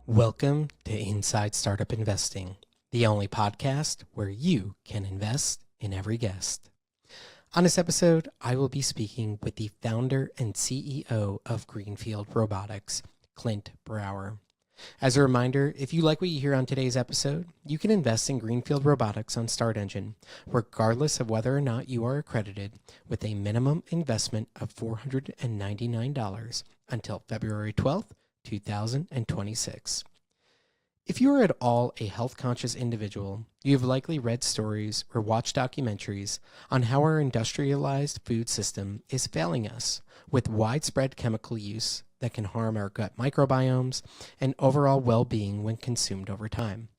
Welcome to Inside Startup Investing, the only podcast where you can invest in every guest. On this episode, I will be speaking with the founder and CEO of Greenfield Robotics, Clint Brauer. As a reminder, if you like what you hear on today's episode, you can invest in Greenfield Robotics on Start Engine, regardless of whether or not you are accredited, with a minimum investment of $499 until February 12th, 2026. If you are at all a health-conscious individual, you have likely read stories or watched documentaries on how our industrialized food system is failing us with widespread chemical use that can harm our gut microbiomes and overall well-being when consumed over time.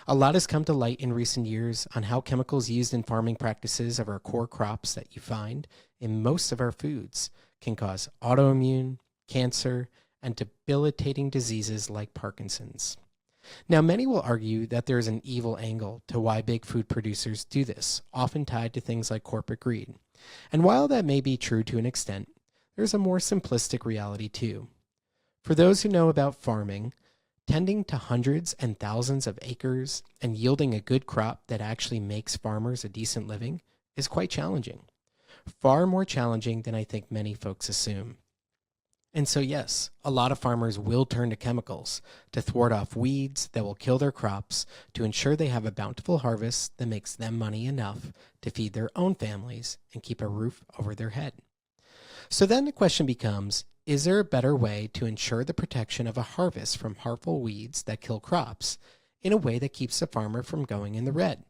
A lot has come to light in recent years on how chemicals used in farming practices of our core crops that you find in most of our foods can cause autoimmune, cancer, and debilitating diseases like Parkinson's. Now, many will argue that there is an evil angle to why big food producers do this, often tied to things like corporate greed. And while that may be true to an extent, there's a more simplistic reality too. For those who know about farming, tending to hundreds and thousands of acres and yielding a good crop that actually makes farmers a decent living is quite challenging. Far more challenging than I think many folks assume. And so yes, a lot of farmers will turn to chemicals to thwart off weeds that will kill their crops to ensure they have a bountiful harvest that makes them money enough to feed their own families and keep a roof over their head. So then the question becomes, is there a better way to ensure the protection of a harvest from harmful weeds that kill crops in a way that keeps the farmer from going in the red?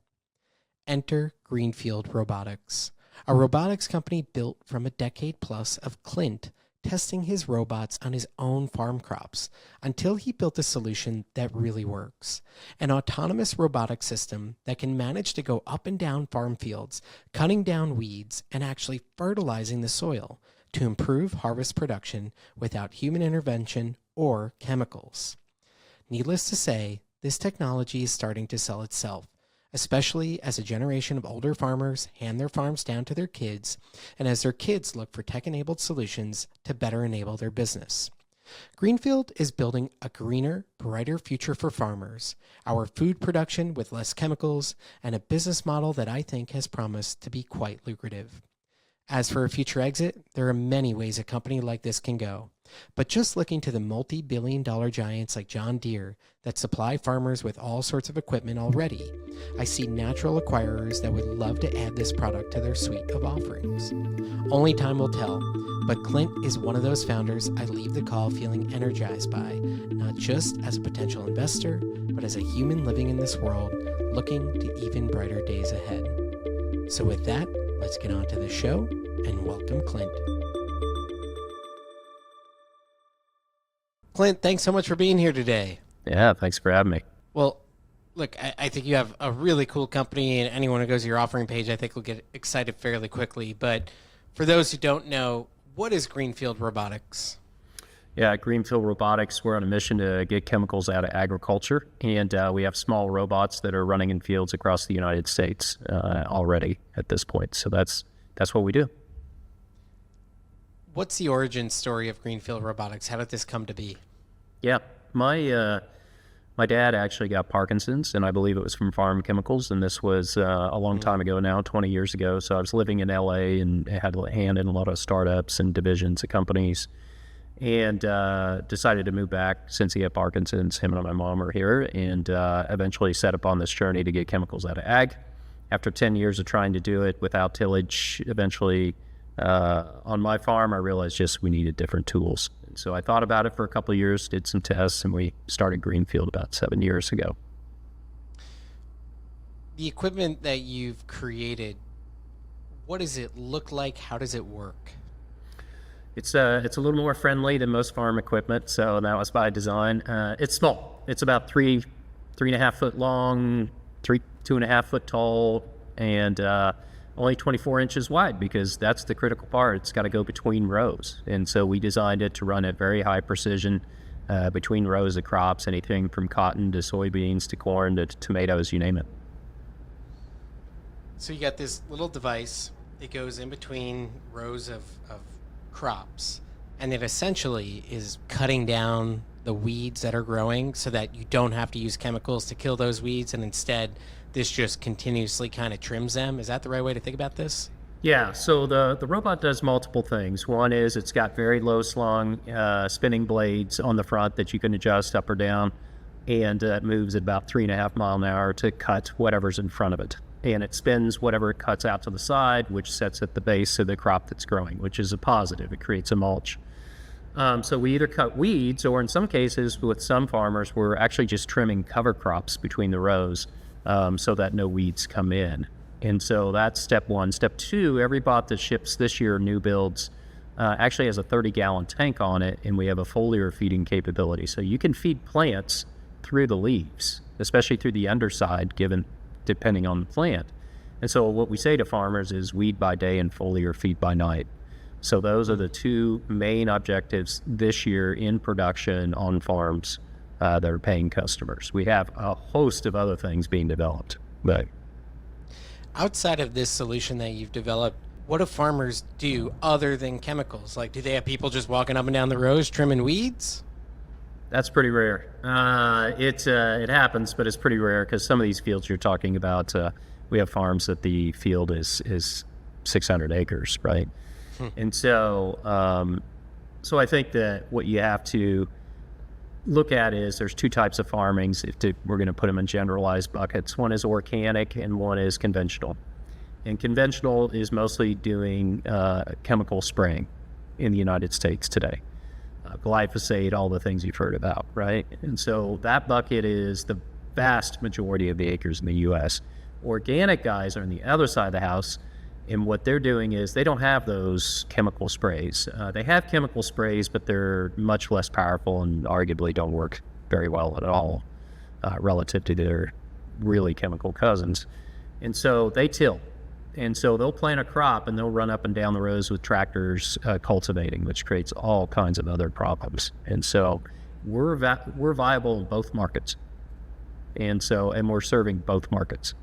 Enter Greenfield Robotics, a robotics company built from a decade plus of Clint testing his robots on his own farm crops until he built a solution that really works. An autonomous robotic system that can manage to go up and down farm fields, cutting down weeds and actually fertilizing the soil to improve harvest production without human intervention or chemicals. Needless to say, this technology is starting to sell itself, especially as a generation of older farmers hand their farms down to their kids, and as their kids look for tech-enabled solutions to better enable their business. Greenfield is building a greener, brighter future for farmers, our food production with less chemicals, and a business model that I think has promised to be quite lucrative. As for a future exit, there are many ways a company like this can go. But just looking to the multi-billion-dollar giants like John Deere that supply farmers with all sorts of equipment already, I see natural acquirers that would love to add this product to their suite of offerings. Only time will tell, but Clint is one of those founders I leave the call feeling energized by, not just as a potential investor, but as a human living in this world, looking to even brighter days ahead. So with that, let's get on to the show and welcome Clint. Clint, thanks so much for being here today. Yeah, thanks for having me. Well, look, I think you have a really cool company, and anyone who goes to your offering page, I think will get excited fairly quickly. But for those who don't know, what is Greenfield Robotics? Yeah, Greenfield Robotics, we're on a mission to get chemicals out of agriculture, and we have small robots that are running in fields across the United States already at this point. So that's what we do. What's the origin story of Greenfield Robotics? How did this come to be? Yeah, my dad actually got Parkinson's, and I believe it was from farm chemicals, and this was a long time ago now, 20 years ago. So I was living in LA and had a hand in a lot of startups and divisions of companies, and decided to move back since he had Parkinson's. Him and my mom are here, and eventually set up on this journey to get chemicals out of ag. After 10 years of trying to do it without tillage, eventually on my farm, I realized just we needed different tools. And so I thought about it for a couple of years, did some tests, and we started Greenfield about 7 years ago. The equipment that you've created, what does it look like? How does it work? It's a little more friendly than most farm equipment, so that was by design. It's small. It's about 3.5 foot long, 2.5 foot tall, and only 24 inches wide, because that's the critical part. It's got to go between rows. And so we designed it to run at very high precision between rows of crops, anything from cotton to soybeans to corn to tomatoes, you name it. So you got this little device. It goes in between rows of crops, and it essentially is cutting down the weeds that are growing so that you don't have to use chemicals to kill those weeds, and instead this just continuously kind of trims them. Is that the right way to think about this? Yeah, so the robot does multiple things. One is it's got very low slung spinning blades on the front that you can adjust up or down, and it moves at about 3.5 miles an hour to cut whatever's in front of it. And it spins whatever it cuts out to the side, which sets at the base of the crop that's growing, which is a positive. It creates a mulch. So we either cut weeds, or in some cases with some farmers, we're actually just trimming cover crops between the rows so that no weeds come in. And so that's step one. Step two, every bot that ships this year, new builds, actually has a 30-gallon tank on it, and we have a foliar feeding capability. So you can feed plants through the leaves, especially through the underside, depending on the plant. And so what we say to farmers is weed by day and foliar feed by night. So those are the two main objectives this year in production on farms that are paying customers. We have a host of other things being developed, but Outside of this solution that you've developed, what do farmers do other than chemicals? Like, do they have people just walking up and down the rows trimming weeds? that's pretty rare. It happens, but it's pretty rare because some of these fields you're talking about, we have farms that the field is 600 acres, right? And so, so I think that what you have to look at is there's two types of farmings. We're going to put them in generalized buckets. One is organic and one is conventional. And conventional is mostly doing chemical spraying in the United States today. Glyphosate, all the things you've heard about, right? And so that bucket is the vast majority of the acres in the U.S. Organic guys are on the other side of the house, and what they're doing is they don't have those chemical sprays. They have chemical sprays, but they're much less powerful and arguably don't work very well at all relative to their really chemical cousins. And so they till. And so they'll plant a crop and they'll run up and down the rows with tractors cultivating, which creates all kinds of other problems. And so we're viable in both markets. And we're serving both markets.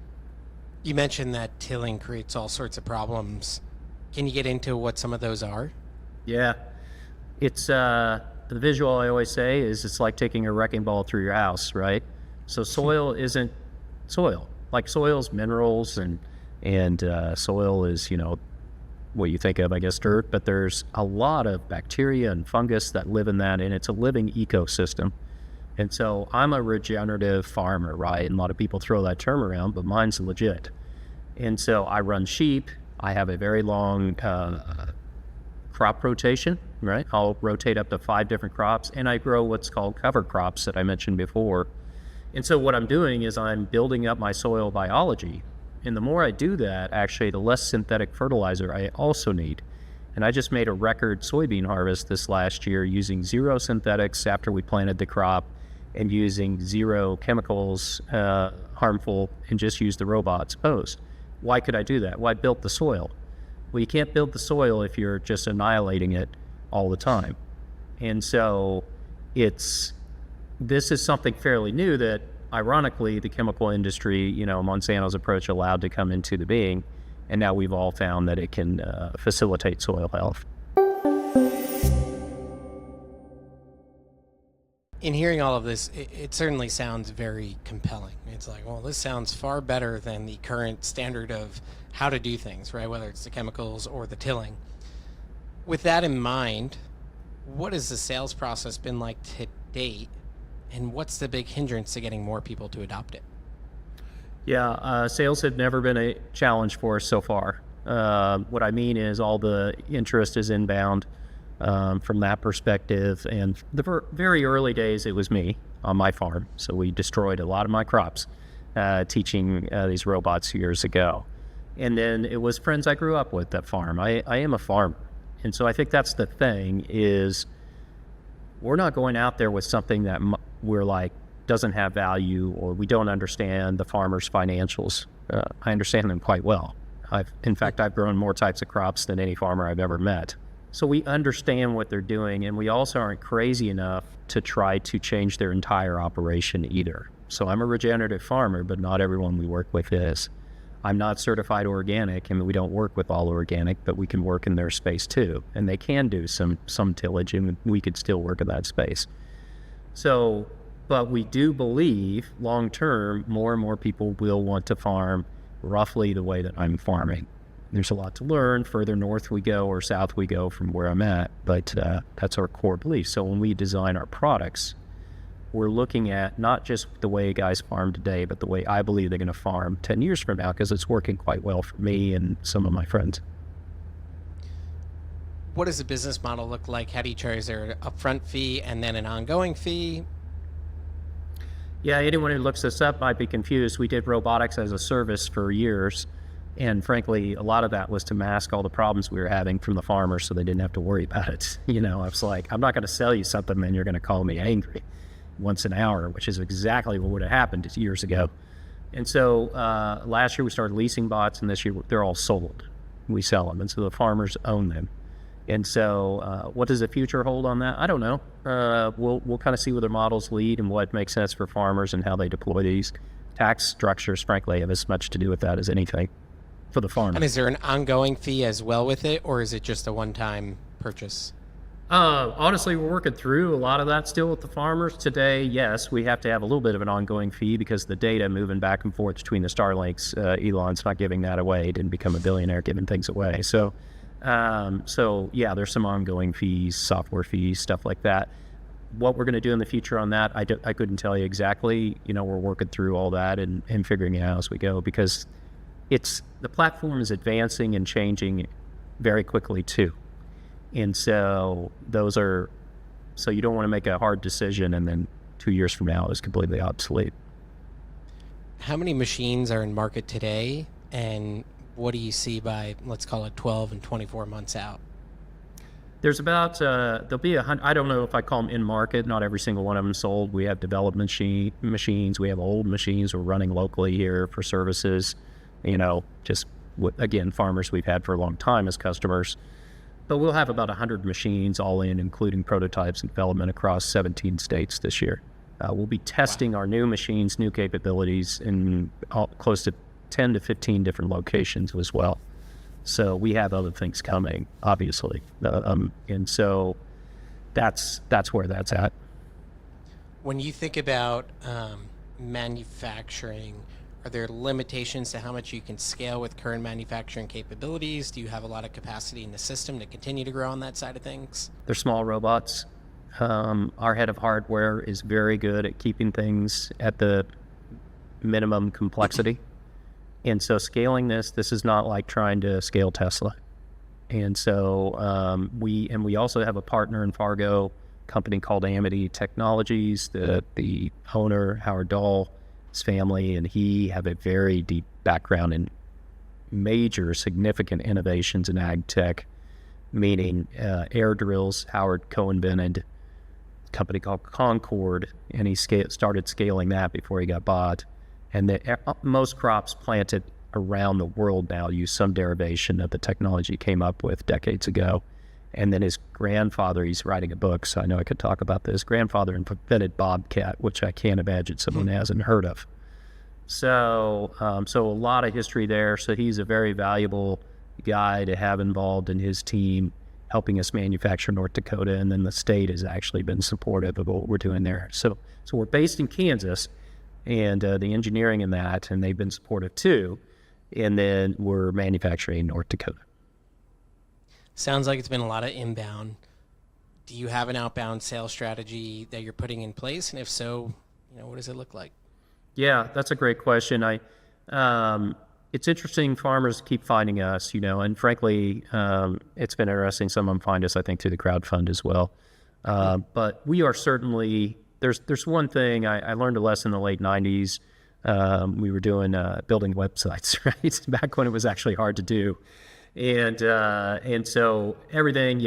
You mentioned that tilling creates all sorts of problems. Can you get into what some of those are? Yeah. It's the visual I always say is it's like taking a wrecking ball through your house, right? So soil isn't soil. Like soil's minerals and soil is, what you think of, I guess, dirt, but there's a lot of bacteria and fungus that live in that, and it's a living ecosystem. And so I'm a regenerative farmer, right? And a lot of people throw that term around, but mine's legit. And so I run sheep. I have a very long crop rotation, right? I'll rotate up to 5 different crops, and I grow what's called cover crops that I mentioned before. And so what I'm doing is I'm building up my soil biology. And the more I do that, actually, the less synthetic fertilizer I also need. And I just made a record soybean harvest this last year using 0 synthetics after we planted the crop, and using 0 chemicals harmful, and just use the robots post. Why could I do that? Well, I built the soil. Well, you can't build the soil if you're just annihilating it all the time. And so this is something fairly new that, ironically, the chemical industry, Monsanto's approach allowed to come into the being, and now we've all found that it can facilitate soil health. In hearing all of this, it certainly sounds very compelling. It's like, well, this sounds far better than the current standard of how to do things, right? Whether it's the chemicals or the tilling. With that in mind, what has the sales process been like to date, and what's the big hindrance to getting more people to adopt it? Yeah, sales have never been a challenge for us so far. What I mean is all the interest is inbound. From that perspective, and the very early days, it was me on my farm, so we destroyed a lot of my crops teaching these robots years ago. And then it was friends I grew up with that farm. I am a farmer, and so I think that's the thing is we're not going out there with something that we're like doesn't have value, or we don't understand the farmer's financials. I understand them quite well. In fact, I've grown more types of crops than any farmer I've ever met. So we understand what they're doing, and we also aren't crazy enough to try to change their entire operation either. So I'm a regenerative farmer, but not everyone we work with is. I'm not certified organic, and we don't work with all organic, but we can work in their space too. And they can do some tillage, and we could still work in that space. So, but we do believe long term, more and more people will want to farm roughly the way that I'm farming. There's a lot to learn. Further north we go or south we go from where I'm at, but that's our core belief. So when we design our products, we're looking at not just the way guys farm today, but the way I believe they're going to farm 10 years from now, because it's working quite well for me and some of my friends. What does the business model look like? How do you charge? Is there an upfront fee and then an ongoing fee? Yeah, anyone who looks this up might be confused. We did robotics as a service for years. And frankly, a lot of that was to mask all the problems we were having from the farmers so they didn't have to worry about it. I was like, I'm not going to sell you something and you're going to call me angry once an hour, which is exactly what would have happened years ago. And so last year we started leasing bots, and this year they're all sold. We sell them, and so the farmers own them. And so what does the future hold on that? I don't know. We'll kind of see where the models lead and what makes sense for farmers and how they deploy these. Tax structures, frankly, have as much to do with that as anything for the farmer. And is there an ongoing fee as well with it, or is it just a one-time purchase? Honestly, we're working through a lot of that still with the farmers today. Yes, we have to have a little bit of an ongoing fee because the data moving back and forth between the Starlinks, Elon's not giving that away. He didn't become a billionaire giving things away. So yeah, there's some ongoing fees, software fees, stuff like that. What we're going to do in the future on that, I couldn't tell you exactly. We're working through all that and figuring it out as we go, because the platform is advancing and changing very quickly too. And so so you don't want to make a hard decision and then 2 years from now it's completely obsolete. How many machines are in market today, and what do you see by, let's call it 12 and 24 months out? There's about, there'll be I don't know if I call them in market, not every single one of them sold. We have development machines, we have old machines we're running locally here for services, just again, farmers we've had for a long time as customers. But we'll have about 100 machines all in, including prototypes and development across 17 states this year. We'll be testing our new machines, new capabilities in close to 10 to 15 different locations as well. So we have other things coming, obviously. And so that's where that's at. When you think about manufacturing, are there limitations to how much you can scale with current manufacturing capabilities? Do you have a lot of capacity in the system to continue to grow on that side of things? They're small robots. Our head of hardware is very good at keeping things at the minimum complexity. And so scaling this is not like trying to scale Tesla. And so we also have a partner in Fargo, company called Amity Technologies. The owner, Howard Dahl, family, and he have a very deep background in major significant innovations in ag tech, meaning air drills. Howard co-invented a company called Concord, and he started scaling that before he got bought. And most crops planted around the world now use some derivation of the technology he came up with decades ago. And then his grandfather, he's writing a book, so I know I could talk about this. Grandfather invented Bobcat, which I can't imagine someone hasn't heard of. So a lot of history there. So he's a very valuable guy to have involved in his team, helping us manufacture North Dakota. And then the state has actually been supportive of what we're doing there. So we're based in Kansas, and the engineering in that, and they've been supportive too. And then we're manufacturing in North Dakota. Sounds like it's been a lot of inbound. Do you have an outbound sales strategy that you're putting in place? And if so, what does it look like? Yeah, that's a great question. It's interesting. Farmers keep finding us, and frankly, it's been interesting. Some of them find us, I think, through the crowdfund as well. But we are certainly, there's one thing, I learned a lesson in the late 90s. We were doing building websites, right? Back when it was actually hard to do. And so everything,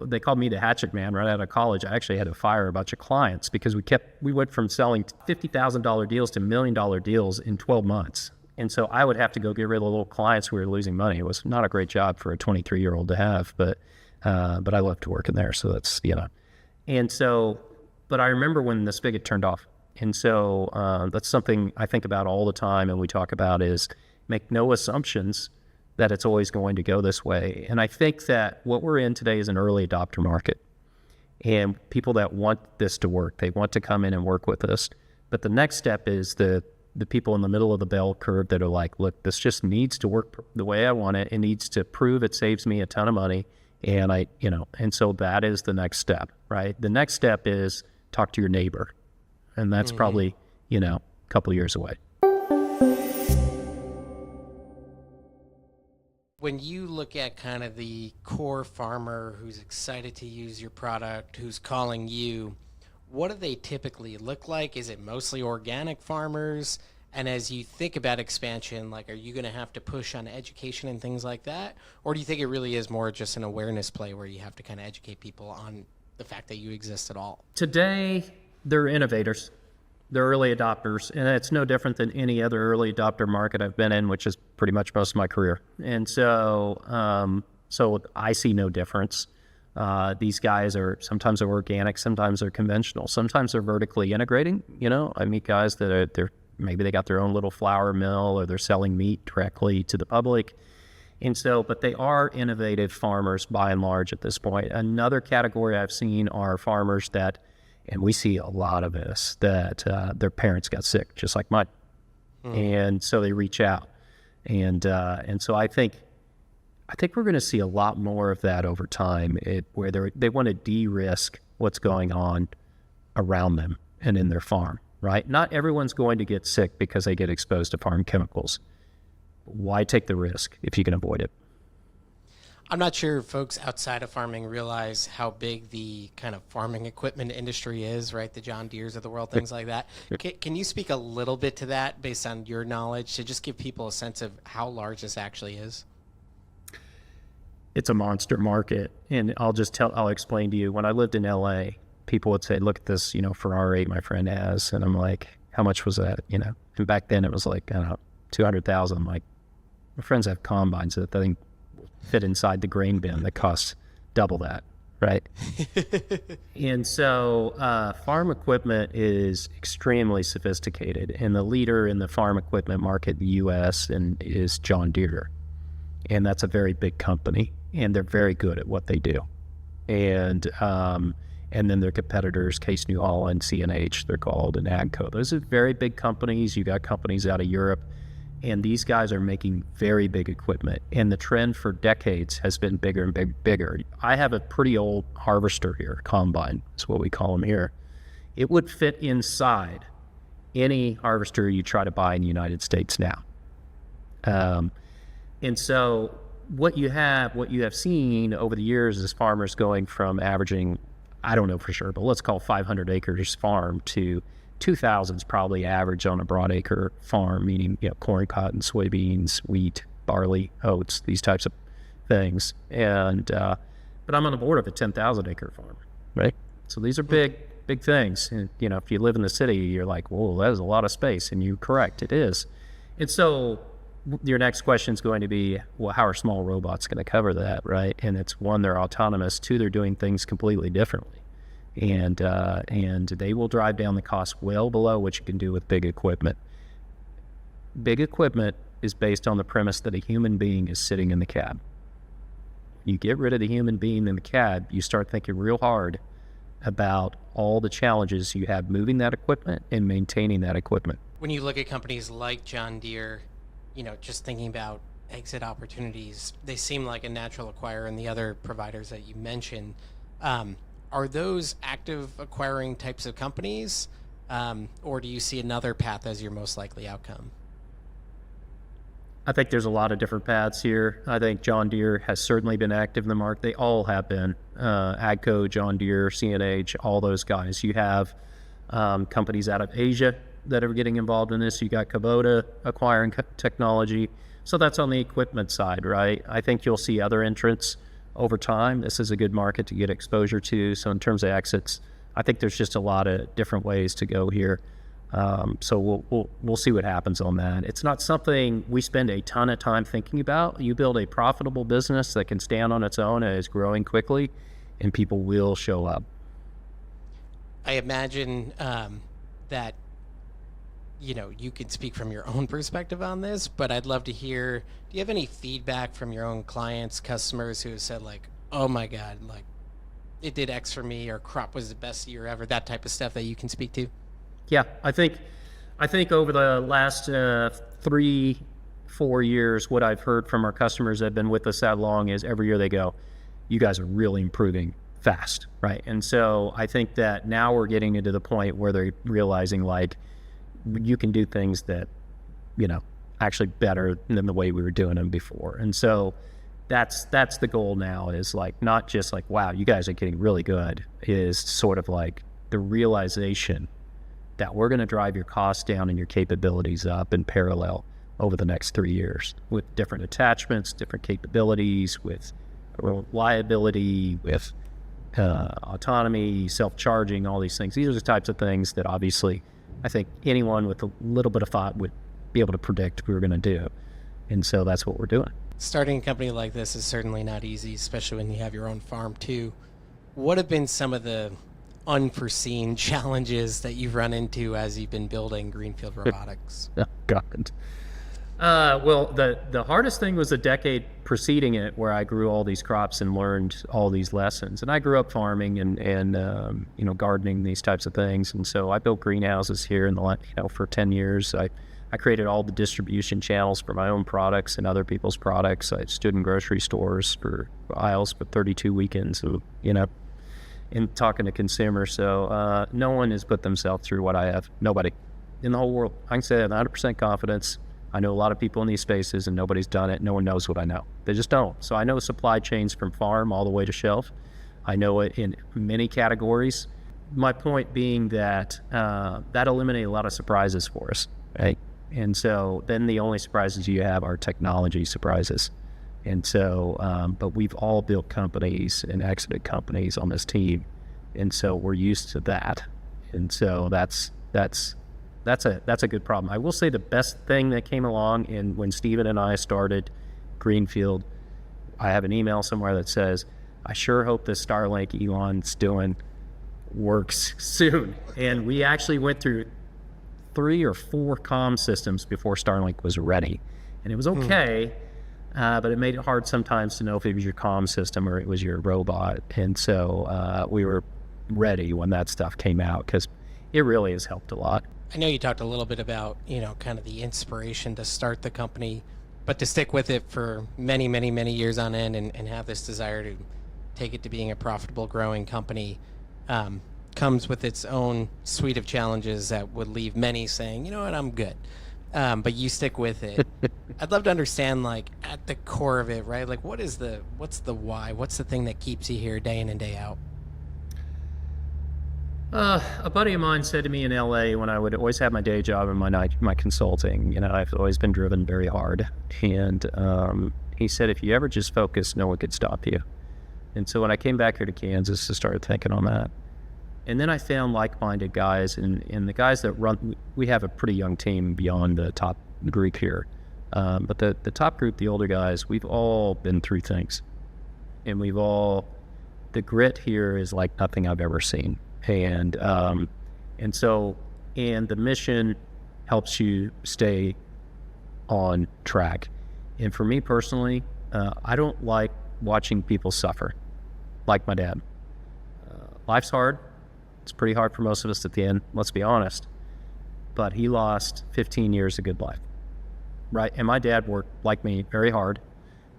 they called me the hatchet man right out of college. I actually had to fire a bunch of clients because we went from selling $50,000 deals to $1 million deals in 12 months. And so I would have to go get rid of little clients who were losing money. It was not a great job for a 23-year-old to have, but I loved working there. So that's, and so, but I remember when the spigot turned off. And so that's something I think about all the time. And we talk about is make no assumptions that it's always going to go this way. And I think that what we're in today is an early adopter market. and people that want this to work. They want to come in and work with us. But the next step is the people in the middle of the bell curve that are like, look, this just needs to work the way I want it. It needs to prove it saves me a ton of money. And and so that is the next step, right? The next step is talk to your neighbor. And that's probably, a couple of years away. When you look at kind of the core farmer who's excited to use your product, who's calling you, what do they typically look like? Is it mostly organic farmers? And as you think about expansion, like, are you going to have to push on education and things like that? Or do you think it really is more just an awareness play where you have to kind of educate people on the fact that you exist at all? Today, they're innovators. They're early adopters. And it's no different than any other early adopter market I've been in, which is pretty much most of my career. And so I see no difference. These guys sometimes they're organic, sometimes they're conventional, sometimes they're vertically integrating. I meet guys that maybe they got their own little flour mill, or they're selling meat directly to the public. And so, but they are innovative farmers by and large at this point. Another category I've seen are farmers that, and we see a lot of this, that their parents got sick, just like mine. And so they reach out. And so I think we're going to see a lot more of that over time, where they want to de-risk what's going on around them and in their farm, right? Not everyone's going to get sick because they get exposed to farm chemicals. Why take the risk if you can avoid it? I'm not sure folks outside of farming realize how big the kind of farming equipment industry is, right? The John Deeres of the world, things like that. Can you speak a little bit to that based on your knowledge to just give people a sense of how large this actually is? It's a monster market. And I'll explain to you, when I lived in LA, people would say, look at this, Ferrari my friend has. And I'm like, how much was that? And back then it was like, I don't know, 200,000. I'm like, my friends have combines that thing fit inside the grain bin that costs double that, right? And so farm equipment is extremely sophisticated, and the leader in the farm equipment market in the U.S. is John Deere, and that's a very big company, and they're very good at what they do. And then their competitors, Case New Holland, CNH, they're called, and AGCO. Those are very big companies. You got companies out of Europe. And these guys are making very big equipment. And the trend for decades has been bigger and bigger. I have a pretty old harvester here, combine is what we call them here. It would fit inside any harvester you try to buy in the United States now. And so what you have seen over the years is farmers going from averaging, I don't know for sure, but let's call 500 acres farm to 2,000 is probably average on a broad acre farm, meaning corn, cotton, soybeans, wheat, barley, oats, these types of things. And but I'm on the board of a 10,000 acre farm, right? So these are big things. And if you live in the city, you're like, whoa, that is a lot of space. And you're correct, it is. And so your next question is going to be, well, how are small robots going to cover that, right? And it's one, they're autonomous. Two, they're doing things completely differently. And they will drive down the cost well below what you can do with big equipment. Big equipment is based on the premise that a human being is sitting in the cab. You get rid of the human being in the cab, you start thinking real hard about all the challenges you have moving that equipment and maintaining that equipment. When you look at companies like John Deere, just thinking about exit opportunities, they seem like a natural acquirer, and the other providers that you mentioned. Are those active acquiring types of companies, or do you see another path as your most likely outcome? I think there's a lot of different paths here. I think John Deere has certainly been active in the market. They all have been. AGCO, John Deere, CNH, all those guys. You have companies out of Asia that are getting involved in this. You got Kubota acquiring technology. So that's on the equipment side, right? I think you'll see other entrants over time. This is a good market to get exposure to. So in terms of exits, I think there's just a lot of different ways to go here. So we'll see what happens on that. It's not something we spend a ton of time thinking about. You build a profitable business that can stand on its own and is growing quickly, and people will show up. I imagine that you can speak from your own perspective on this, but I'd love to hear, do you have any feedback from your own clients, customers who have said like, oh my God, like it did X for me, or crop was the best year ever, that type of stuff that you can speak to? Yeah, I think over the last 3-4 years, what I've heard from our customers that have been with us that long is every year they go, you guys are really improving fast, right? And so I think that now we're getting into the point where they're realizing like you can do things that, actually better than the way we were doing them before. And so that's the goal now, is like not just like, wow, you guys are getting really good, is sort of like the realization that we're going to drive your costs down and your capabilities up in parallel over the next 3 years with different attachments, different capabilities, with reliability, with autonomy, self-charging, all these things. These are the types of things that obviously I think anyone with a little bit of thought would be able to predict we were going to do. And so that's what we're doing. Starting a company like this is certainly not easy, especially when you have your own farm too. What have been some of the unforeseen challenges that you've run into as you've been building Greenfield Robotics? Oh, God. Well, the hardest thing was the decade preceding it, where I grew all these crops and learned all these lessons. And I grew up farming and gardening, these types of things. And so I built greenhouses here in for 10 years. I created all the distribution channels for my own products and other people's products. I stood in grocery stores for aisles for 32 weekends, in talking to consumers. So no one has put themselves through what I have. Nobody in the whole world. I can say that 100% confidence. I know a lot of people in these spaces and nobody's done it. No one knows what I know. They just don't. So I know supply chains from farm all the way to shelf. I know it in many categories. My point being that that eliminated a lot of surprises for us, right? And so then the only surprises you have are technology surprises. And so, but we've all built companies and exited companies on this team. And so we're used to that. And so that's a good problem. I will say the best thing that came along when Stephen and I started Greenfield, I have an email somewhere that says, I sure hope this Starlink Elon's doing works soon. And we actually went through 3 or 4 comm systems before Starlink was ready. And it was okay, but it made it hard sometimes to know if it was your comm system or it was your robot. And so we were ready when that stuff came out, because it really has helped a lot. I know you talked a little bit about, kind of the inspiration to start the company, but to stick with it for many, many, many years on end and have this desire to take it to being a profitable, growing company comes with its own suite of challenges that would leave many saying, you know what, I'm good. But you stick with it. I'd love to understand, like, at the core of it, right? Like, what's the why? What's the thing that keeps you here day in and day out? A buddy of mine said to me in LA, when I would always have my day job and my consulting, I've always been driven very hard. And he said, if you ever just focus, no one could stop you. And so when I came back here to Kansas, I started thinking on that. And then I found like-minded guys, and the guys that run, we have a pretty young team beyond the top group here. But the top group, the older guys, we've all been through things. And the grit here is like nothing I've ever seen. And the mission helps you stay on track. And for me personally, I don't like watching people suffer, like my dad. Life's hard. It's pretty hard for most of us at the end, let's be honest. But he lost 15 years of good life, right? And my dad worked, like me, very hard,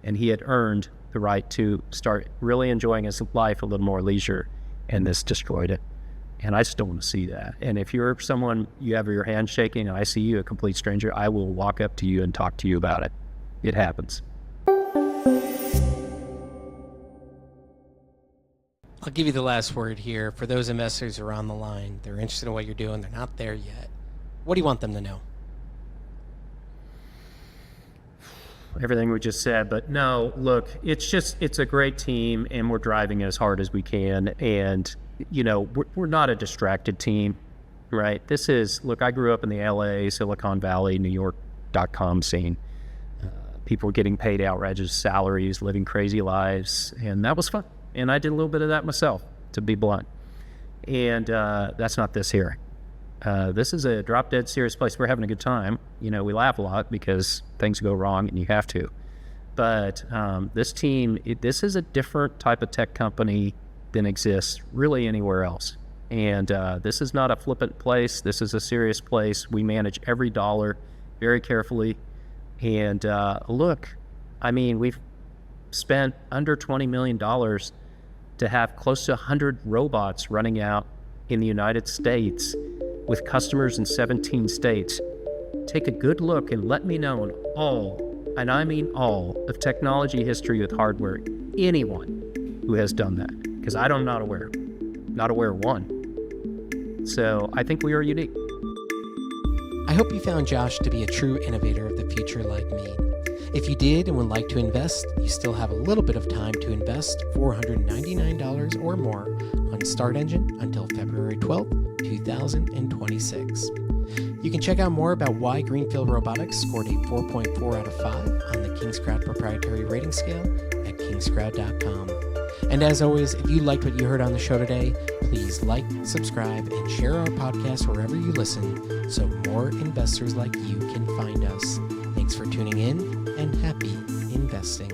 and he had earned the right to start really enjoying his life a little more leisure, and this destroyed it. And I just don't want to see that. And if you're someone, you have your hand shaking, and I see you, a complete stranger, I will walk up to you and talk to you about it. It happens. I'll give you the last word here. For those investors who are on the line, they're interested in what you're doing, they're not there yet. What do you want them to know? Everything we just said, but no, look, it's a great team, and we're driving as hard as we can. And, we're not a distracted team, right? Look, I grew up in the LA, Silicon Valley, New York.com scene. People were getting paid outrageous salaries, living crazy lives, and that was fun. And I did a little bit of that myself, to be blunt. And that's not this here. This is a drop-dead serious place. We're having a good time. We laugh a lot because things go wrong and you have to. But this team, this is a different type of tech company than exists really anywhere else. And this is not a flippant place. This is a serious place. We manage every dollar very carefully. And look, I mean, we've spent under $20 million to have close to 100 robots running out in the United States with customers in 17 states. Take a good look and let me know in all, and I mean all, of technology history with hardware, anyone who has done that, because I'm not aware of one. So I think we are unique. I hope you found Josh to be a true innovator of the future like me. If you did and would like to invest, you still have a little bit of time to invest $499 or more on Start Engine until February 12th, 2026. You can check out more about why Greenfield Robotics scored a 4.4 out of 5 on the Kingscrowd proprietary rating scale at kingscrowd.com. And as always, if you liked what you heard on the show today, please like, subscribe, and share our podcast wherever you listen so more investors like you can find us. Thanks for tuning in and happy investing.